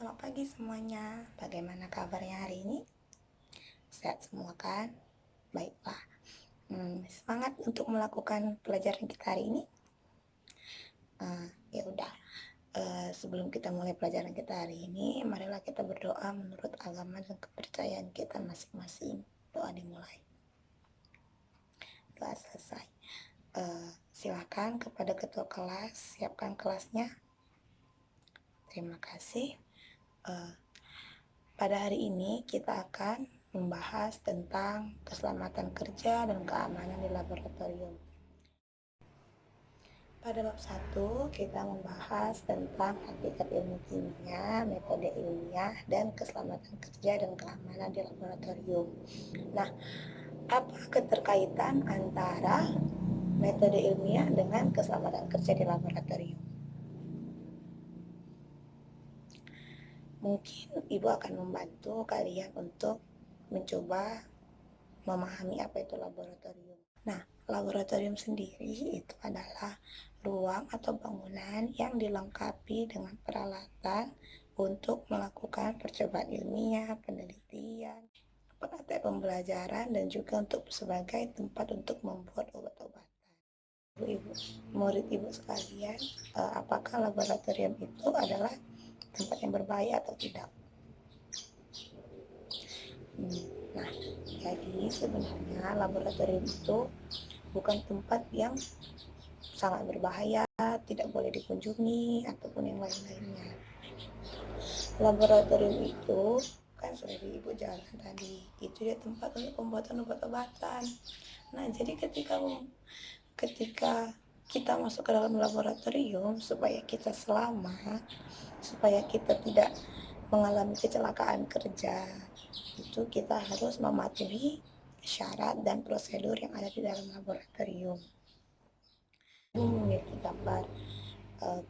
Selamat pagi semuanya. Bagaimana kabarnya hari ini? Sehat semua kan? Baiklah. Semangat untuk melakukan pelajaran kita hari ini. Ya udah. Sebelum kita mulai pelajaran kita hari ini, marilah kita berdoa menurut agama dan kepercayaan kita masing-masing. Doa dimulai. Doa selesai. Silakan kepada ketua kelas, siapkan kelasnya. Terima kasih. Pada hari ini kita akan membahas tentang keselamatan kerja dan keamanan di laboratorium. Pada bab 1 kita membahas tentang hakikat ilmu kimia, metode ilmiah, dan keselamatan kerja dan keamanan di laboratorium. Nah, apa keterkaitan antara metode ilmiah dengan keselamatan kerja di laboratorium? Mungkin Ibu akan membantu kalian untuk mencoba memahami apa itu laboratorium. Nah, laboratorium sendiri itu adalah ruang atau bangunan yang dilengkapi dengan peralatan untuk melakukan percobaan ilmiah, penelitian, praktek pembelajaran, dan juga untuk sebagai tempat untuk membuat obat-obatan. Ibu, murid Ibu sekalian, apakah laboratorium itu adalah tempat yang berbahaya atau tidak? Nah, jadi sebenarnya laboratorium itu bukan tempat yang sangat berbahaya, tidak boleh dikunjungi, ataupun yang lain-lainnya. Laboratorium itu kan sudah Ibu jalan tadi, itu dia tempat untuk pembuatan obat-obatan. Nah, jadi ketika kita masuk ke dalam laboratorium, supaya kita selamat, supaya kita tidak mengalami kecelakaan kerja, itu kita harus mematuhi syarat dan prosedur yang ada di dalam laboratorium. Ibu memiliki gambar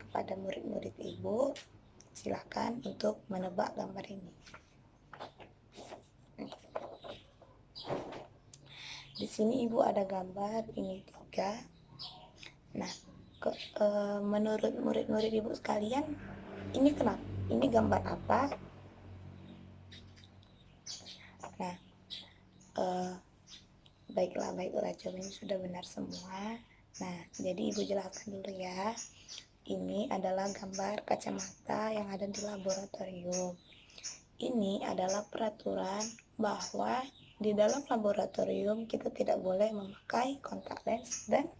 kepada murid-murid Ibu, silakan untuk menebak gambar ini. Di sini Ibu ada gambar ini 3. Nah, menurut murid-murid Ibu sekalian, ini kenapa? Ini gambar apa? Nah, baiklah, jawabannya sudah benar semua. Nah, jadi Ibu jelaskan dulu ya. Ini adalah gambar kacamata yang ada di laboratorium. Ini adalah peraturan bahwa di dalam laboratorium kita tidak boleh memakai kontak lens, dan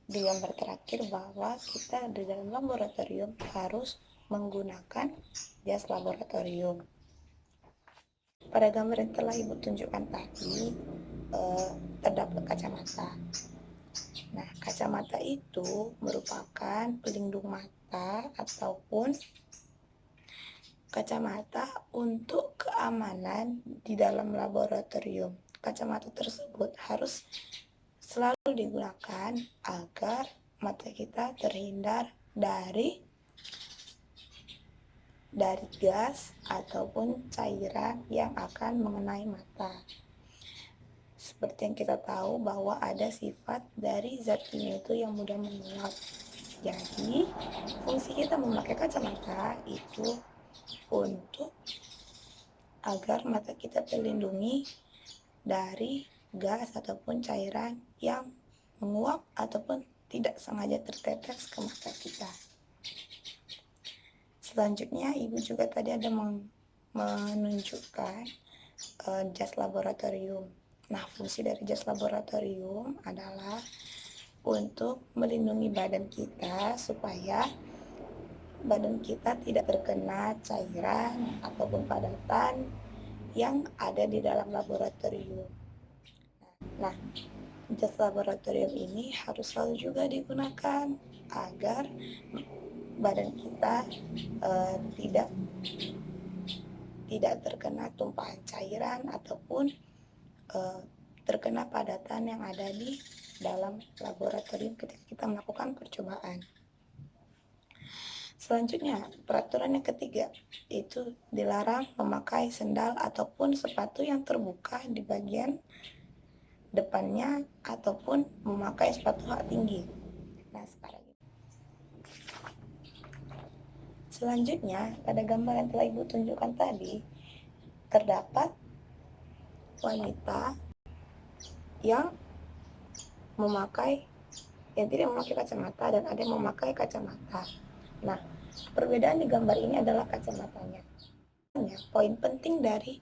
di gambar terakhir bahwa kita di dalam laboratorium harus menggunakan jas laboratorium. Pada gambar yang telah Ibu tunjukkan tadi, terdapat kacamata. Nah, kacamata itu merupakan pelindung mata ataupun kacamata untuk keamanan di dalam laboratorium. Kacamata tersebut harus selalu digunakan agar mata kita terhindar dari gas ataupun cairan yang akan mengenai mata. Seperti yang kita tahu bahwa ada sifat dari zat kimia itu yang mudah menguap. Jadi, fungsi kita memakai kacamata itu untuk agar mata kita terlindungi dari gas ataupun cairan yang menguap ataupun tidak sengaja tertetes ke mata kita. Selanjutnya, Ibu juga tadi ada menunjukkan jas laboratorium. Nah, fungsi dari jas laboratorium adalah untuk melindungi badan kita supaya badan kita tidak terkena cairan ataupun padatan yang ada di dalam laboratorium. Nah, jas laboratorium ini harus selalu juga digunakan agar badan kita tidak terkena tumpahan cairan ataupun terkena padatan yang ada di dalam laboratorium ketika kita melakukan percobaan. Selanjutnya, peraturan yang ketiga, itu dilarang memakai sendal ataupun sepatu yang terbuka di bagian depannya ataupun memakai sepatu hak tinggi. Nah, Selanjutnya, pada gambar yang telah Ibu tunjukkan tadi, terdapat wanita yang tidak memakai kacamata dan ada yang memakai kacamata. Nah, perbedaan di gambar ini adalah kacamatanya. Poin penting dari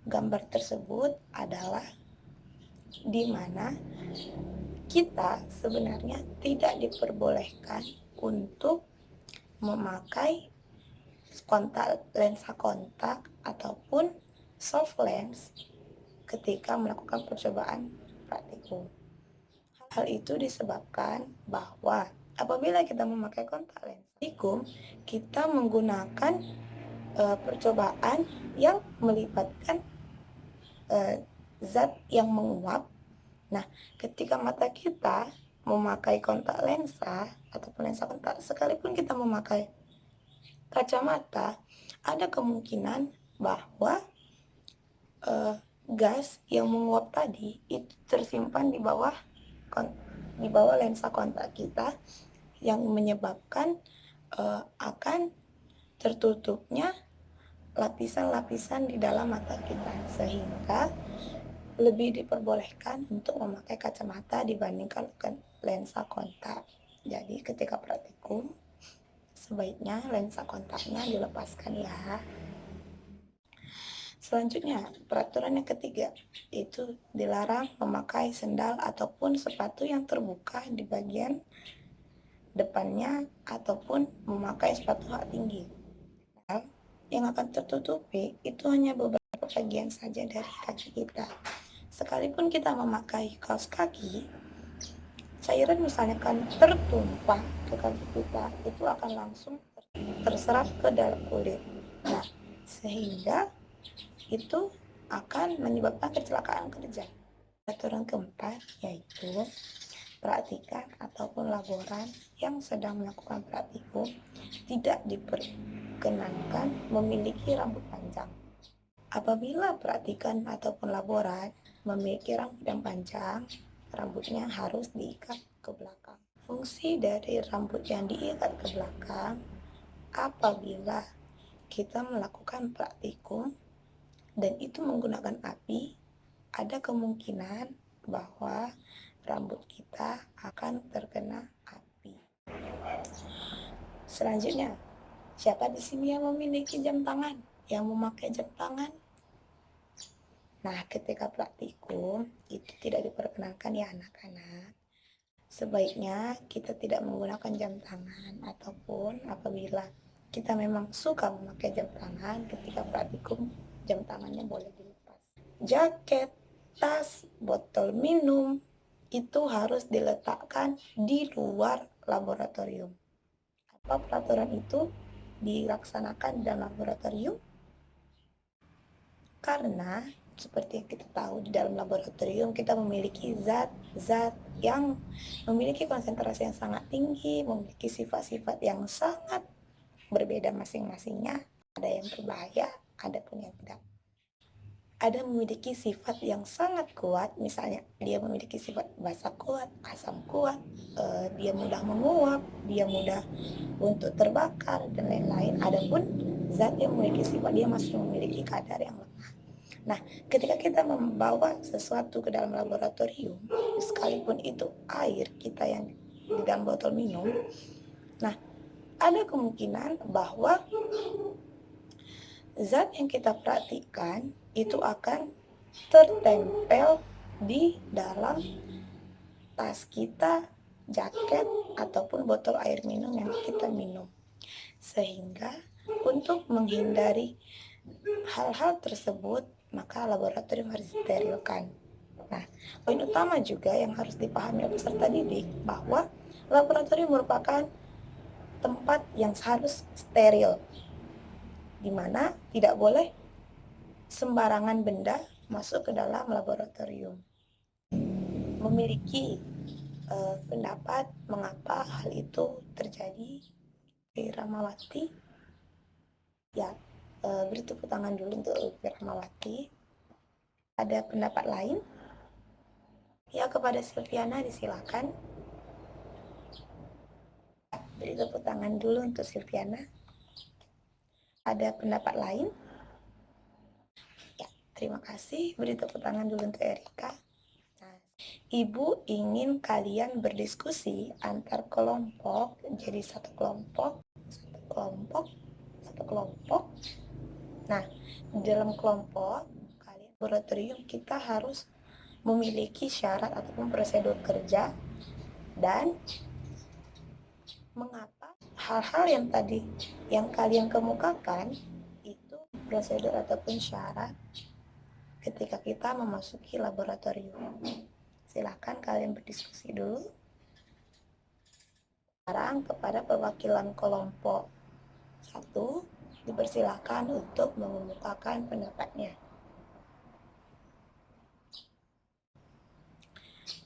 gambar tersebut adalah di mana kita sebenarnya tidak diperbolehkan untuk memakai lensa kontak ataupun soft lens ketika melakukan percobaan praktikum. Hal itu disebabkan bahwa apabila kita memakai kontak lens praktikum, kita menggunakan percobaan yang melibatkan zat yang menguap. Nah, ketika mata kita memakai kontak lensa ataupun lensa kontak, sekalipun kita memakai kacamata, ada kemungkinan bahwa gas yang menguap tadi itu tersimpan di bawah lensa kontak kita, yang menyebabkan akan tertutupnya lapisan-lapisan di dalam mata kita, sehingga lebih diperbolehkan untuk memakai kacamata dibandingkan lensa kontak. Jadi ketika praktikum, sebaiknya lensa kontaknya dilepaskan ya. Selanjutnya, peraturan yang ketiga, itu dilarang memakai sendal ataupun sepatu yang terbuka di bagian depannya ataupun memakai sepatu hak tinggi. Yang akan tertutupi itu hanya beberapa bagian saja dari kaki kita. Sekalipun kita memakai kaos kaki, cairan misalnya kan tertumpah ke kaki kita, itu akan langsung terserap ke dalam kulit. Nah, sehingga itu akan menyebabkan kecelakaan kerja. Peraturan keempat yaitu praktikan ataupun laboran yang sedang melakukan praktikum tidak diperkenankan memiliki rambut panjang. Apabila praktikan ataupun laboran memiliki rambut yang panjang, rambutnya harus diikat ke belakang. Fungsi dari rambut yang diikat ke belakang, apabila kita melakukan praktikum dan itu menggunakan api, ada kemungkinan bahwa rambut kita akan terkena api. Selanjutnya, siapa di sini yang memiliki jam tangan? Yang memakai jam tangan? Nah, ketika praktikum itu tidak diperkenankan ya anak-anak. Sebaiknya kita tidak menggunakan jam tangan, ataupun apabila kita memang suka memakai jam tangan, ketika praktikum jam tangannya boleh dilepas. Jaket, tas, botol minum itu harus diletakkan di luar laboratorium. Apa peraturan itu dilaksanakan dalam laboratorium? Karena seperti yang kita tahu, di dalam laboratorium kita memiliki zat-zat yang memiliki konsentrasi yang sangat tinggi, memiliki sifat-sifat yang sangat berbeda masing-masingnya. Ada yang berbahaya, ada pun yang tidak. Ada memiliki sifat yang sangat kuat, misalnya dia memiliki sifat basa kuat, asam kuat, dia mudah menguap, dia mudah untuk terbakar, dan lain-lain. Adapun zat yang memiliki sifat dia masih memiliki kadar yang lemah. Nah, ketika kita membawa sesuatu ke dalam laboratorium, sekalipun itu air kita yang di dalam botol minum, nah, ada kemungkinan bahwa zat yang kita perhatikan itu akan tertempel di dalam tas kita, jaket, ataupun botol air minum yang kita minum. Sehingga untuk menghindari hal-hal tersebut, maka laboratorium harus disterilkan. Nah, poin utama juga yang harus dipahami oleh peserta didik bahwa laboratorium merupakan tempat yang harus steril, di mana tidak boleh sembarangan benda masuk ke dalam laboratorium. Memiliki pendapat mengapa hal itu terjadi di Ramawati? Ya, beri tepuk tangan dulu untuk Ramawati. Ada pendapat lain? Ya, kepada Silviana disilakan. Beri tepuk tangan dulu untuk Silviana. Ada pendapat lain? Ya, terima kasih. Beri tepuk tangan dulu untuk Erika. Nah, Ibu ingin kalian berdiskusi antar kelompok, jadi satu kelompok, satu kelompok, satu kelompok. Nah, di dalam kelompok kalian laboratorium kita harus memiliki syarat ataupun prosedur kerja dan mengapa hal-hal yang tadi yang kalian kemukakan itu prosedur ataupun syarat ketika kita memasuki laboratorium. Silahkan kalian berdiskusi dulu. Sekarang kepada perwakilan kelompok 1 dipersilahkan untuk mengemukakan pendapatnya.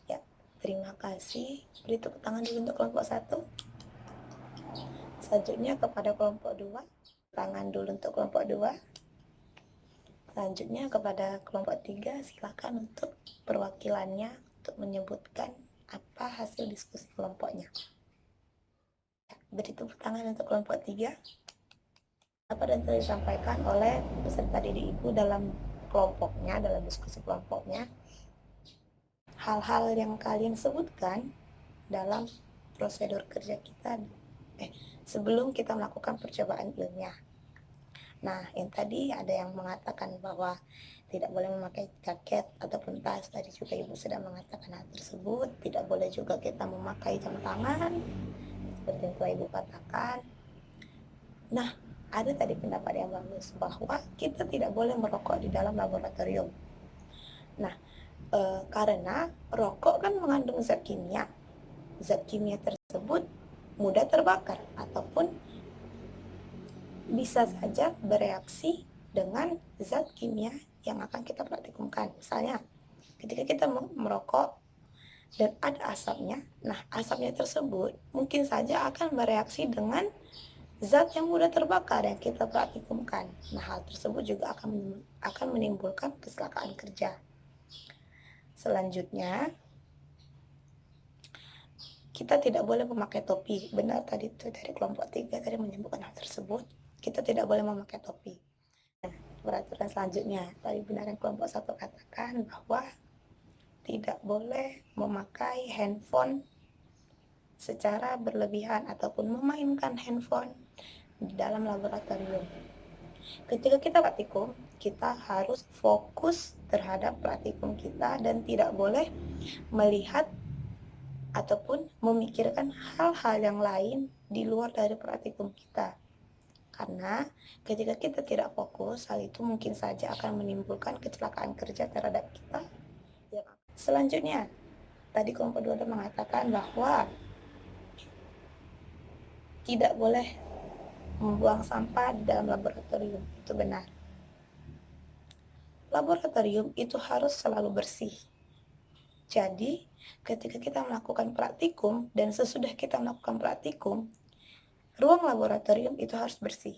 Ya, terima kasih. Beri tepuk tangan dulu untuk kelompok 1. Selanjutnya kepada kelompok 2. Tangan dulu untuk kelompok 2. Selanjutnya kepada kelompok 3, silakan untuk perwakilannya untuk menyebutkan apa hasil diskusi kelompoknya. Ya, beri tepuk tangan untuk kelompok 3. Apa yang telah disampaikan oleh peserta didik Ibu dalam kelompoknya, dalam diskusi kelompoknya, hal-hal yang kalian sebutkan dalam prosedur kerja kita sebelum kita melakukan percobaan ilmiah. Nah, yang tadi ada yang mengatakan bahwa tidak boleh memakai jaket ataupun tas. Tadi juga Ibu sudah mengatakan hal tersebut. Tidak boleh juga kita memakai jam tangan, seperti yang telah Ibu katakan. Nah, ada tadi pendapat yang bagus bahwa kita tidak boleh merokok di dalam laboratorium. Nah, karena rokok kan mengandung zat kimia. Zat kimia tersebut mudah terbakar ataupun bisa saja bereaksi dengan zat kimia yang akan kita praktikumkan. Misalnya, ketika kita merokok dan ada asapnya, nah asapnya tersebut mungkin saja akan bereaksi dengan zat yang mudah terbakar yang kita praktikumkan. Nah, hal tersebut juga akan menimbulkan kecelakaan kerja. Selanjutnya, kita tidak boleh memakai topi. Benar tadi itu dari kelompok 3 tadi menyebutkan hal tersebut. Kita tidak boleh memakai topi. Nah, peraturan selanjutnya, tadi benar yang kelompok 1 katakan bahwa tidak boleh memakai handphone secara berlebihan ataupun memainkan handphone di dalam laboratorium. Ketika kita praktikum, kita harus fokus terhadap praktikum kita dan tidak boleh melihat ataupun memikirkan hal-hal yang lain di luar dari praktikum kita. Karena ketika kita tidak fokus, hal itu mungkin saja akan menimbulkan kecelakaan kerja terhadap kita. Selanjutnya, tadi kelompok 2 mengatakan bahwa tidak boleh membuang sampah di dalam laboratorium. Itu benar. Laboratorium itu harus selalu bersih. Jadi, ketika kita melakukan praktikum dan sesudah kita melakukan praktikum, ruang laboratorium itu harus bersih.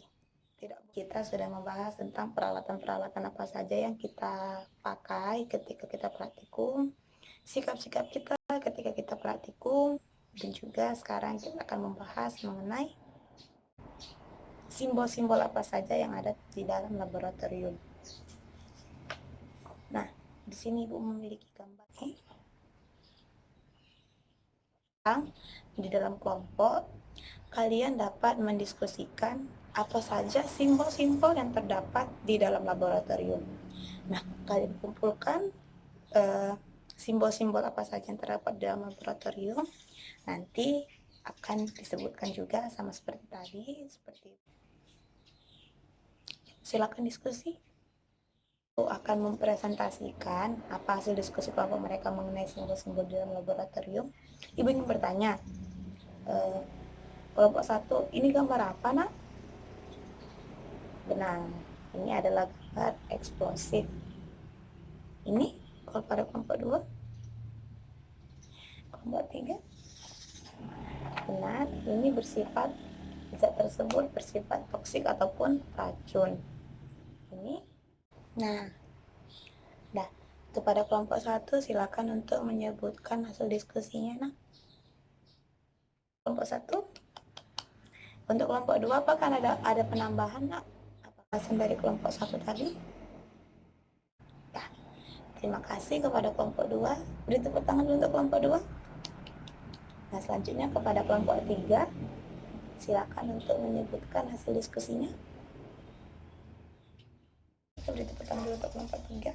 Kita sudah membahas tentang peralatan-peralatan apa saja yang kita pakai ketika kita praktikum, sikap-sikap kita ketika kita praktikum, dan juga sekarang kita akan membahas mengenai simbol-simbol apa saja yang ada di dalam laboratorium. Nah, di sini Ibu memiliki gambar di dalam kelompok. Kalian dapat mendiskusikan apa saja simbol-simbol yang terdapat di dalam laboratorium. Nah, kalian kumpulkan simbol-simbol apa saja yang terdapat di dalam laboratorium. Nanti akan disebutkan juga sama seperti tadi, seperti itu. Silakan diskusi. Aku akan mempresentasikan apa hasil diskusi kelompok mereka mengenai simbol-simbol di dalam laboratorium. Ibu ingin bertanya, kelompok 1, ini gambar apa, Nak? Benar, ini adalah gambar eksplosif. Ini kalau pada kelompok 2, kelompok 3, benar, ini bersifat zat tersebut bersifat toksik ataupun racun. Ini, nah, kepada kelompok 1 silakan untuk menyebutkan hasil diskusinya, Nak. Kelompok 1. Untuk kelompok 2 apakah ada penambahan, Nak? Alasan dari kelompok 1 tadi. Ya, terima kasih kepada kelompok 2. Beri tepuk tangan dulu untuk kelompok 2. Nah, selanjutnya kepada kelompok 3, silakan untuk menyebutkan hasil diskusinya. Kita beri tepuk tangan dulu untuk kelompok 3.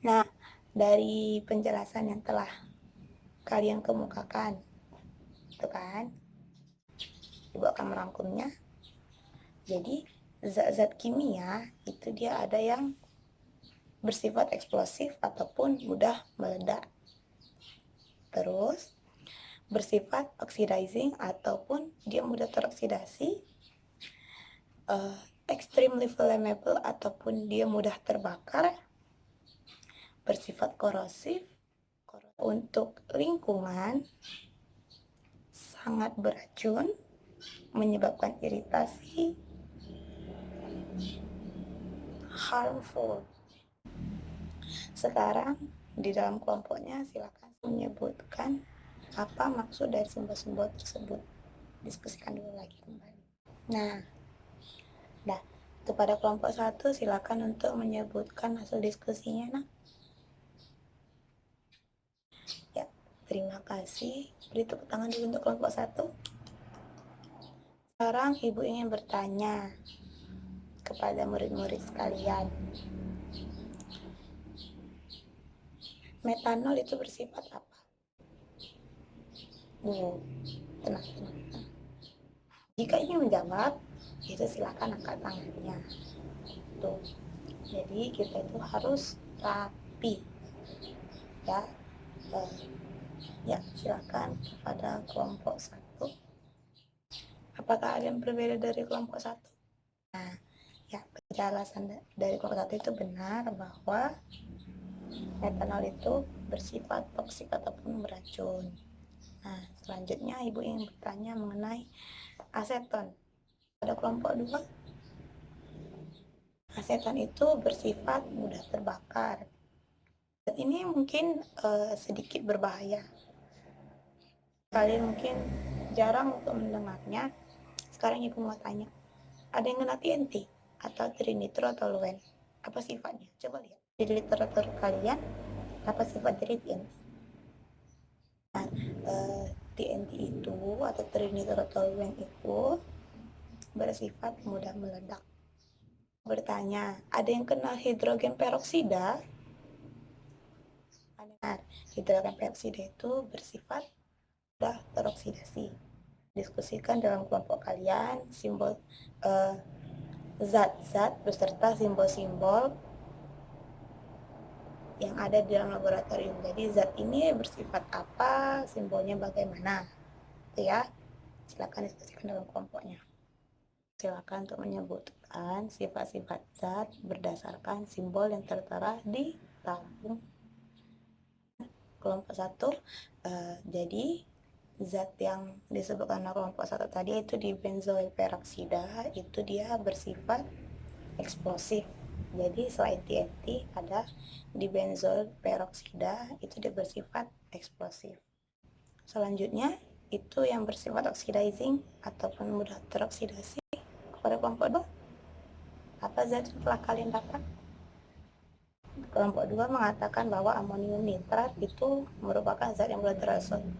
Nah, dari penjelasan yang telah kalian kemukakan, itu kan, Ibu akan merangkumnya. Jadi, zat-zat kimia itu dia ada yang bersifat eksplosif ataupun mudah meledak. Terus, bersifat oxidizing ataupun dia mudah teroksidasi, extremely flammable ataupun dia mudah terbakar, bersifat korosif untuk lingkungan, sangat beracun, menyebabkan iritasi, harmful. Sekarang di dalam kelompoknya silakan menyebutkan apa maksud dari simbol-simbol tersebut. Diskusikan dulu lagi kembali. Nah, kepada kelompok 1 silakan untuk menyebutkan hasil diskusinya. Nah, ya, terima kasih. Beri tepuk tangan dulu untuk kelompok 1. Sekarang Ibu ingin bertanya kepada murid-murid sekalian. Metanol itu bersifat apa? Tenang. Jika ingin menjawab, itu silakan angkat tangannya. Tuh. Jadi kita itu harus rapi. Ya, silakan kepada kelompok 1. Apakah ada yang berbeda dari kelompok 1? Nah, ya, penjelasan dari kelompok 1 itu benar bahwa metanol itu bersifat toksik ataupun beracun. Nah, selanjutnya Ibu ingin bertanya mengenai aseton. Pada kelompok 2, aseton itu bersifat mudah terbakar. Dan ini mungkin sedikit berbahaya. Kalian mungkin jarang untuk mendengarnya. Sekarang Ibu mau tanya, ada yang kena TNT atau trinitro-toluen? Apa sifatnya? Coba lihat di literatur kalian, apa sifat dari TNT? Nah, TNT itu atau trinitro-toluen itu bersifat mudah meledak. Bertanya, ada yang kena hidrogen peroksida? Benar, hidrogen peroksida itu bersifat mudah teroksidasi. Diskusikan dalam kelompok kalian simbol zat-zat beserta simbol-simbol yang ada di dalam laboratorium. Jadi zat ini bersifat apa, simbolnya bagaimana, itu ya. Silakan diskusikan dalam kelompoknya. Silakan untuk menyebutkan sifat-sifat zat berdasarkan simbol yang tertera di tabung kelompok 1. Jadi zat yang disebutkan oleh kelompok 1 tadi itu di benzoil peroksida, itu dia bersifat eksplosif. Jadi selain TNT ada di benzoil peroksida, itu dia bersifat eksplosif. Selanjutnya itu yang bersifat oxidizing ataupun mudah teroksidasi. Kepada kelompok 2, apa zat yang telah kalian dapat? Kelompok 2 mengatakan bahwa amonium nitrat itu merupakan zat yang mudah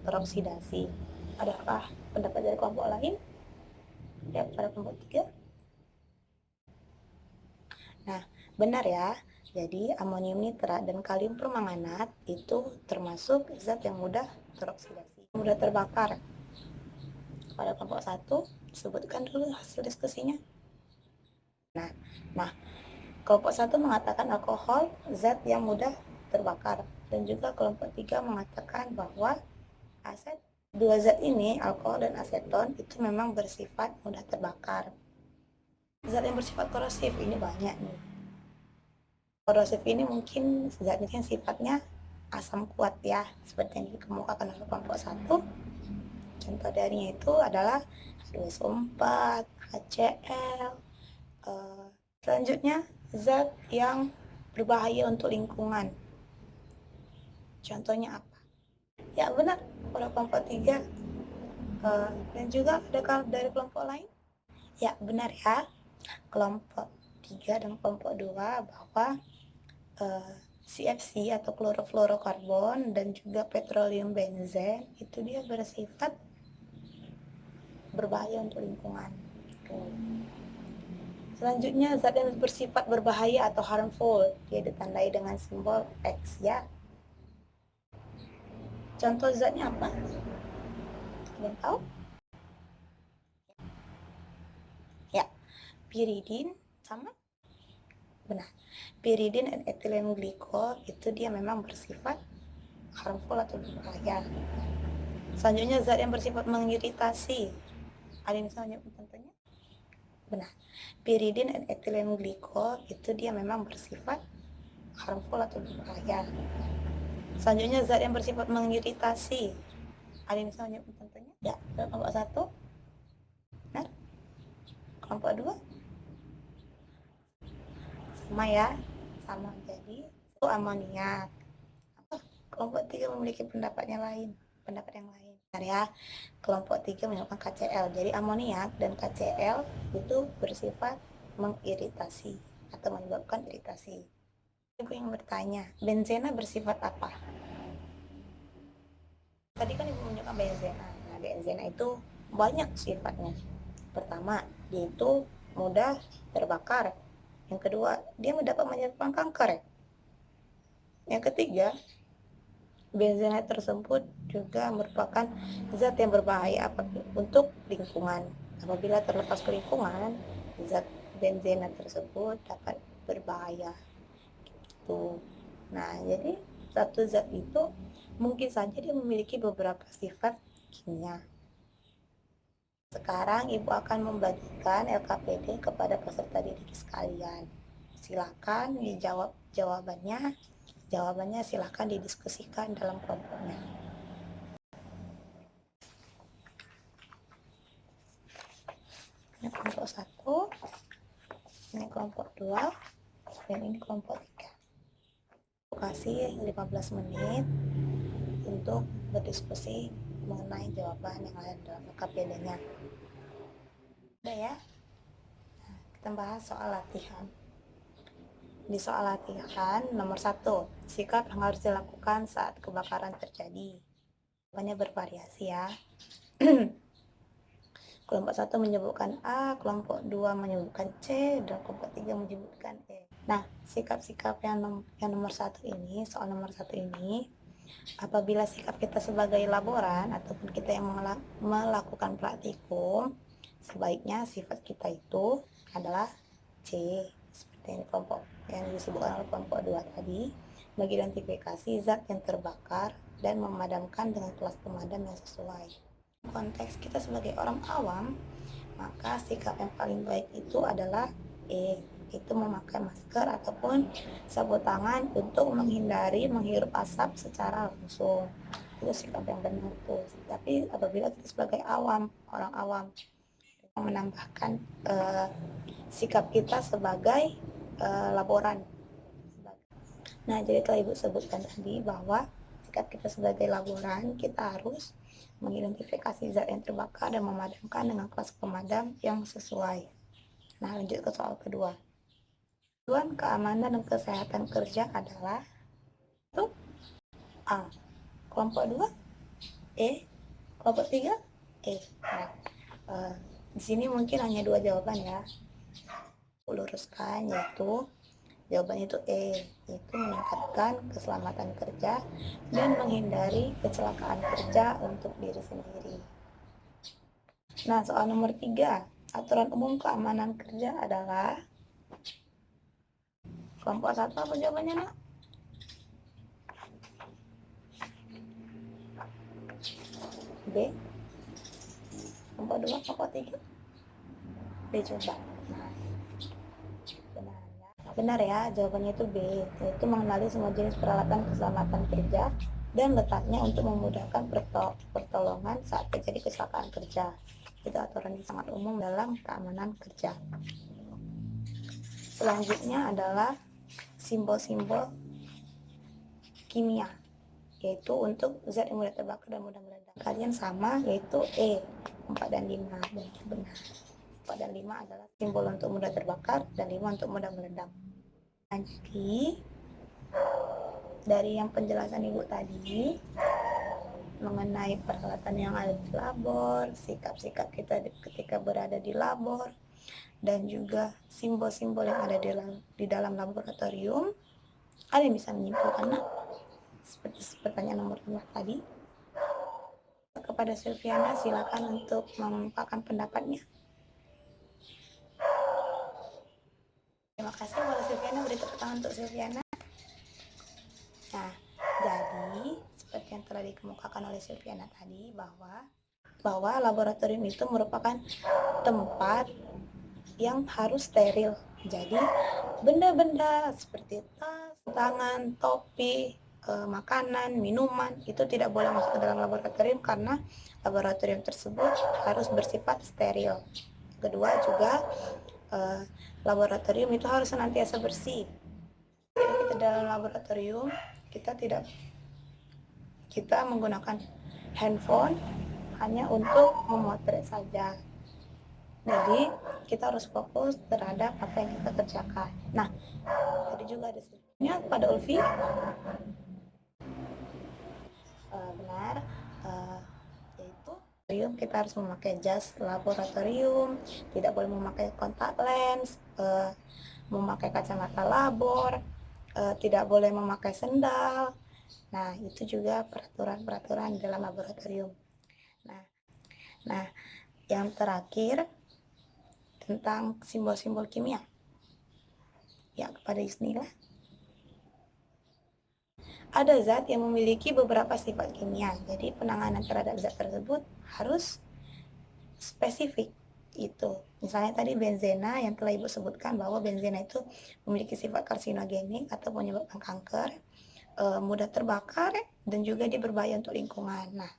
teroksidasi. Adakah pendapat dari kelompok lain? Ya, pada kelompok 3. Nah, benar ya. Jadi amonium nitrat dan kalium permanganat itu termasuk zat yang mudah teroksidasi, mudah terbakar. Pada kelompok 1, sebutkan dulu hasil diskusinya. Nah, kelompok 1 mengatakan alkohol zat yang mudah terbakar, dan juga kelompok 3 mengatakan bahwa dua zat ini, alkohol dan aseton, itu memang bersifat mudah terbakar. Zat yang bersifat korosif ini banyak nih. Korosif ini mungkin zatnya yang sifatnya asam kuat ya, seperti yang dikemukakan oleh kelompok 1. Contoh darinya itu adalah H2SO4, HCl. Selanjutnya, zat yang berbahaya untuk lingkungan. Contohnya apa? Ya benar, pada kelompok 3. Dan juga ada dari kelompok lain. Ya, benar ya. Kelompok 3 dan kelompok 2 bahwa CFC atau klorofluorokarbon dan juga petroleum benzen itu dia bersifat berbahaya untuk lingkungan. Selanjutnya, zat yang bersifat berbahaya atau harmful, dia ditandai dengan simbol X ya. Contoh zatnya apa? Kalian tahu? Ya, piridin sama? Benar. Piridin dan etilen glikol itu dia memang bersifat harmful atau berbahaya. Selanjutnya, zat yang bersifat mengiritasi. Ada yang misalnya contohnya? Benar. Piridin dan etilen glikol itu dia memang bersifat harmful atau berbahaya. Selanjutnya, zat yang bersifat mengiritasi. Ada yang misalnya contohnya? Ya, kelompok 1. Benar. Kelompok 2 sama ya, sama. Jadi itu amoniak. Kelompok 3 memiliki pendapat yang lain. Bentar ya. Kelompok 3 menyebabkan KCl. Jadi amoniak dan KCl itu bersifat mengiritasi atau menyebabkan iritasi. Ibu yang bertanya, benzena bersifat apa? Tadi kan ibu menunjukkan benzena. Nah, benzena itu banyak sifatnya. Pertama, dia itu mudah terbakar. Yang kedua, dia dapat menyebabkan kanker. Yang ketiga, benzena tersebut juga merupakan zat yang berbahaya untuk lingkungan. Apabila terlepas ke lingkungan, zat benzena tersebut dapat berbahaya. Gitu. Nah, jadi satu zat itu mungkin saja dia memiliki beberapa sifat kimia. Sekarang ibu akan membagikan LKPD kepada peserta didik sekalian. Silakan dijawab jawabannya. Jawabannya silakan didiskusikan dalam kelompoknya. Ini kelompok 1, ini kelompok 2, dan ini kelompok 3. Aku kasih 15 menit untuk berdiskusi mengenai jawaban yang ada dalam LKPD-nya. Udah ya? Nah, kita bahas soal latihan. Di soal latihan nomor 1, sikap yang harus dilakukan saat kebakaran terjadi. Jawabannya bervariasi ya. Kelompok 1 menyebutkan A, kelompok 2 menyebutkan C, dan kelompok 3 menyebutkan E. Nah, sikap-sikap yang nomor 1 ini, soal nomor 1 ini, apabila sikap kita sebagai laboran ataupun kita yang melakukan praktikum, sebaiknya sifat kita itu adalah C, seperti yang kelompok yang disebutkan oleh kelompok 2 tadi, mengidentifikasi zat yang terbakar dan memadamkan dengan kelas pemadam yang sesuai. Konteks kita sebagai orang awam, maka sikap yang paling baik itu adalah E, itu memakai masker ataupun sabut tangan untuk menghindari menghirup asap secara langsung. Itu sikap yang benar tuh. Tapi apabila kita sebagai awam, orang awam, menambahkan sikap kita sebagai laboran. Nah, jadi telah ibu sebutkan tadi bahwa sikap kita sebagai laboran, kita harus mengidentifikasi zat yang terbakar dan memadamkan dengan kelas pemadam yang sesuai. Nah, lanjut ke soal kedua. Tujuan keamanan dan kesehatan kerja adalah itu A. Kelompok 2 E. Kelompok 3 E. Nah, di sini mungkin hanya dua jawaban ya. Luruskan, yaitu jawabannya itu E, yaitu meningkatkan keselamatan kerja dan menghindari kecelakaan kerja untuk diri sendiri. Nah, soal nomor 3, aturan umum keamanan kerja adalah kelompok 1 apa jawabannya, Nak? B. Kelompok 2, kelompok 3? B coba. Benar ya, jawabannya itu B, yaitu mengenali semua jenis peralatan keselamatan kerja dan letaknya untuk memudahkan pertolongan saat terjadi kecelakaan kerja. Itu aturan yang sangat umum dalam keamanan kerja. Selanjutnya adalah simbol-simbol kimia, yaitu untuk zat yang mudah terbakar dan mudah meledak. Kalian sama, yaitu E, 4 dan 5, dan benar. 4 4 dan 5 adalah simbol untuk mudah terbakar dan 5 untuk mudah meledak. Nah, jadi dari yang penjelasan Ibu tadi mengenai peralatan yang ada di labor, sikap-sikap kita ketika berada di labor, dan juga simbol-simbol yang ada di dalam laboratorium, ada yang bisa menyimpulkan seperti pertanyaan nomor 5 tadi. Kepada Silviana, silakan untuk mengungkapkan pendapatnya. Terima kasih kepada Silviana, beri tepuk tangan untuk Silviana. Nah, jadi seperti yang telah dikemukakan oleh Silviana tadi bahwa laboratorium itu merupakan tempat yang harus steril. Jadi benda-benda seperti tas, tangan, topi, makanan, minuman itu tidak boleh masuk ke dalam laboratorium karena laboratorium tersebut harus bersifat steril. Kedua juga laboratorium itu harus senantiasa bersih. Jadi kita dalam laboratorium kita menggunakan handphone hanya untuk memotret saja. Jadi kita harus fokus terhadap apa yang kita kerjakan. Nah, tadi juga ada sebenarnya pada Ulfi benar, yaitu kita harus memakai jas laboratorium, tidak boleh memakai kontak lens, memakai kacamata labor, tidak boleh memakai sendal. Nah, itu juga peraturan-peraturan dalam laboratorium. Nah, yang terakhir tentang simbol-simbol kimia. Ya, kepada Isnillah. Ada zat yang memiliki beberapa sifat kimia, jadi penanganan terhadap zat tersebut harus spesifik. Itu misalnya tadi benzena yang telah Ibu sebutkan bahwa benzena itu memiliki sifat karsinogenik atau menyebabkan kanker, mudah terbakar, dan juga dia berbahaya untuk lingkungan. Nah,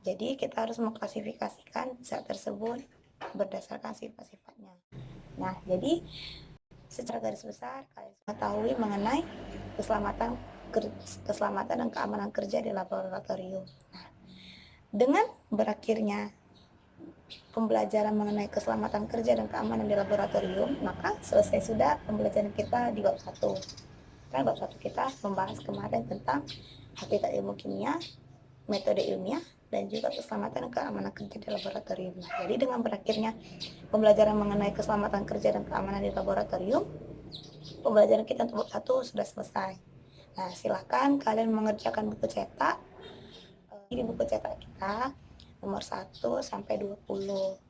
jadi kita harus mengklasifikasikan zat tersebut berdasarkan sifat-sifatnya. Nah, jadi secara garis besar kalian mengetahui mengenai keselamatan dan keamanan kerja di laboratorium. Nah, dengan berakhirnya pembelajaran mengenai keselamatan kerja dan keamanan di laboratorium, maka selesai sudah pembelajaran kita di bab 1. Kan bab 1 kita membahas kemarin tentang hakikat ilmu kimia, metode ilmiah, dan juga keselamatan dan keamanan kerja di laboratorium. Nah, jadi dengan berakhirnya pembelajaran mengenai keselamatan kerja dan keamanan di laboratorium, pembelajaran kita untuk bab 1 sudah selesai. Nah, silakan kalian mengerjakan buku cetak. Ini buku cetak kita nomor 1 sampai 20.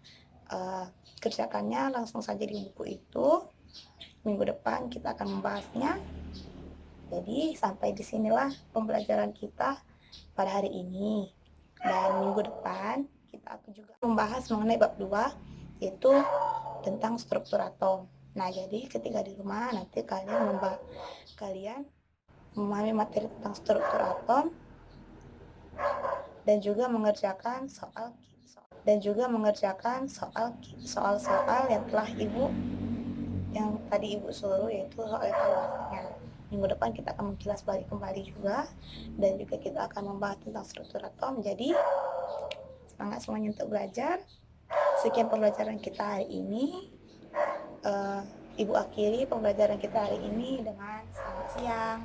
Kerjakannya langsung saja di buku itu. Minggu depan kita akan membahasnya. Jadi sampai disinilah pembelajaran kita pada hari ini. Dan minggu depan kita akan juga membahas mengenai bab 2, yaitu tentang struktur atom. Nah, jadi ketika di rumah nanti kalian memahami materi tentang struktur atom dan juga mengerjakan soal-soal yang telah tadi Ibu suruh, yaitu soal evaluasinya. Minggu depan kita akan mengilas balik kembali juga, dan juga kita akan membahas tentang struktur atom. Jadi semangat semuanya untuk belajar. Sekian pembelajaran kita hari ini. Ibu akhiri pembelajaran kita hari ini dengan selamat siang.